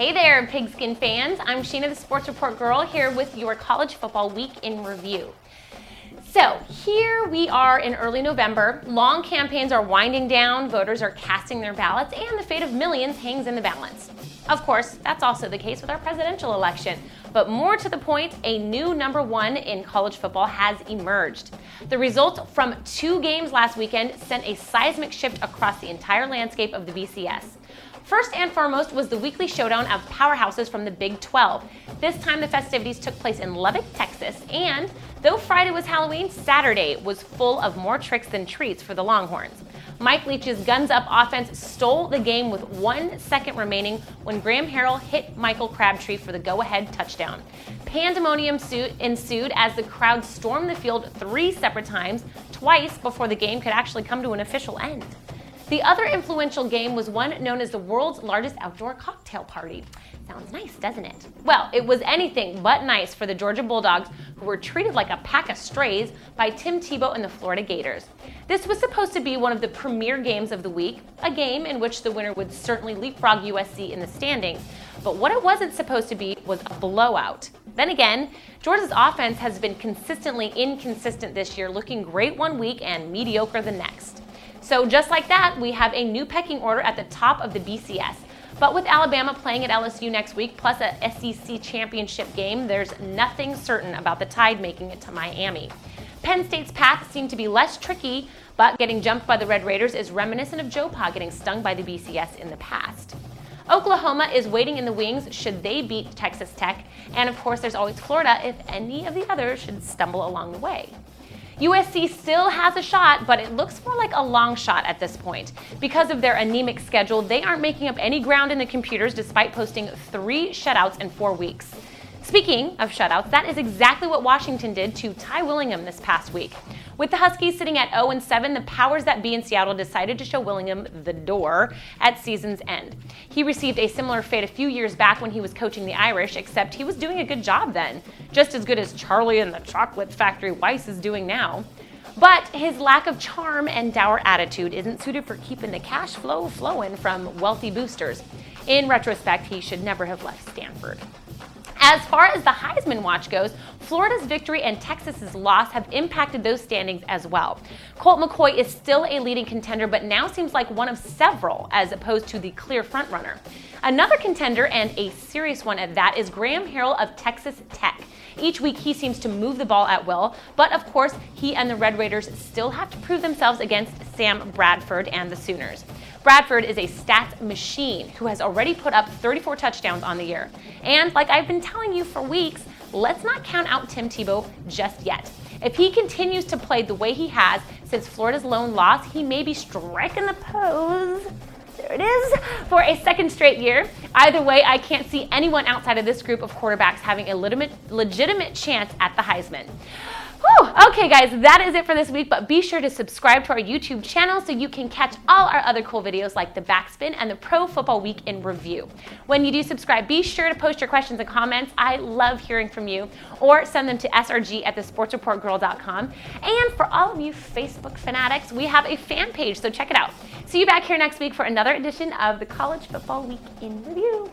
Hey there, Pigskin fans. I'm Sheena, the Sports Report Girl, here with your college football week in review. So here we are in early November. Long campaigns are winding down, voters are casting their ballots, and the fate of millions hangs in the balance. Of course, that's also the case with our presidential election. But more to the point, a new number one in college football has emerged. The results from 2 games last weekend sent a seismic shift across the entire landscape of the BCS. First and foremost was the weekly showdown of powerhouses from the Big 12. This time the festivities took place in Lubbock, Texas, and though Friday was Halloween, Saturday was full of more tricks than treats for the Longhorns. Mike Leach's guns-up offense stole the game with 1 second remaining when Graham Harrell hit Michael Crabtree for the go-ahead touchdown. Pandemonium ensued as the crowd stormed the field 3 separate times, twice before the game could actually come to an official end. The other influential game was one known as the world's largest outdoor cocktail party. Sounds nice, doesn't it? Well, it was anything but nice for the Georgia Bulldogs, who were treated like a pack of strays by Tim Tebow and the Florida Gators. This was supposed to be one of the premier games of the week, a game in which the winner would certainly leapfrog USC in the standings. But what it wasn't supposed to be was a blowout. Then again, Georgia's offense has been consistently inconsistent this year, looking great one week and mediocre the next. So just like that, we have a new pecking order at the top of the BCS. But with Alabama playing at LSU next week, plus a SEC championship game, there's nothing certain about the Tide making it to Miami. Penn State's path seemed to be less tricky, but getting jumped by the Red Raiders is reminiscent of Joe Pa getting stung by the BCS in the past. Oklahoma is waiting in the wings should they beat Texas Tech, and of course there's always Florida if any of the others should stumble along the way. USC still has a shot, but it looks more like a long shot at this point. Because of their anemic schedule, they aren't making up any ground in the computers despite posting 3 shutouts in 4 weeks. Speaking of shutouts, that is exactly what Washington did to Ty Willingham this past week. With the Huskies sitting at 0-7, the powers that be in Seattle decided to show Willingham the door at season's end. He received a similar fate a few years back when he was coaching the Irish, except he was doing a good job then, just as good as Charlie and the Chocolate Factory Weiss is doing now. But his lack of charm and dour attitude isn't suited for keeping the cash flow flowing from wealthy boosters. In retrospect, he should never have left Stanford. As far as the Heisman watch goes, Florida's victory and Texas's loss have impacted those standings as well. Colt McCoy is still a leading contender, but now seems like one of several as opposed to the clear frontrunner. Another contender, and a serious one at that, is Graham Harrell of Texas Tech. Each week he seems to move the ball at will, but of course he and the Red Raiders still have to prove themselves against Sam Bradford and the Sooners. Bradford is a stats machine who has already put up 34 touchdowns on the year. And like I've been telling you for weeks, let's not count out Tim Tebow just yet. If he continues to play the way he has since Florida's lone loss, he may be striking the pose. There it is, for a 2nd straight year. Either way, I can't see anyone outside of this group of quarterbacks having a legitimate chance at the Heisman. Whew. Okay guys, that is it for this week, but be sure to subscribe to our YouTube channel so you can catch all our other cool videos like the Backspin and the Pro Football Week in Review. When you do subscribe, be sure to post your questions and comments. I love hearing from you, or send them to srg@thesportsreportgirl.com. And for all of you Facebook fanatics, we have a fan page, so check it out. See you back here next week for another edition of the College Football Week in Review.